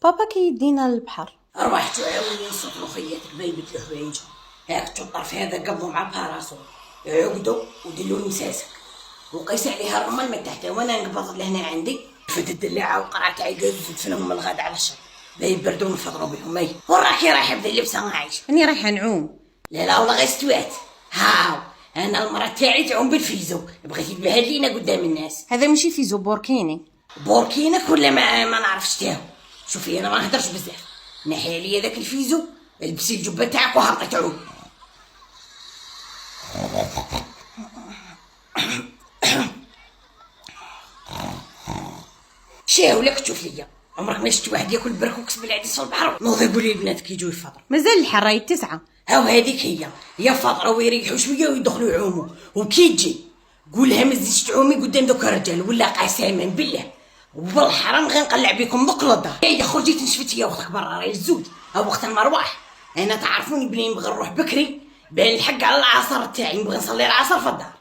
بابا كيدينا للبحر. روح تعاوني نصوتو خياتك بايبت الحوايج هاك تشطر في هذا قبضو مع باراسو عقدو ودلو لمساسك وقيس عليها الرمل من تحت وانا نقبض لهنا عندي فد الدلاعه وقرعت عقد وتفنهم من الغد على الشر بايب بردو نفضروا بهم اي وراكي رايحه بدا اللبسه عايش راني رايحه نعوم. لا والله غير استوات هاو انا المرة تاعي تعوم بالفيزو بغيتي تبهدلينا قدام الناس. هذا ماشي فيزو بوركيني. بوركينك ولا ما نعرفش تاهو. شوفي انا ما نهدرش بزاف نحي عليا داك الفيزو البسي الجبه تاعك وهبطي تعوم. شاولك تشوف ليا عمرك ما شفت واحد ياكل بركوكس بالعدس في البحر نوض يقول لي البنات كيجيو يفطروا مازال الحر راهي 9. هاو هذيك هي فاطره ويريحوا شويه ويدخلوا يعوموا وكي تجي قولها ما تزيدش تعومي قدام دوك الرجال ولا قسما بالله وبالحرام غنقلع بكم دوك للدار. هي خرجي تنشفت هي واختك برا راهي الزوج ها وقت المروح انا تعرفوني بلي نبغي نروح بكري بان الحق على العصر تاعي نبغي نصلي العصر في الدار.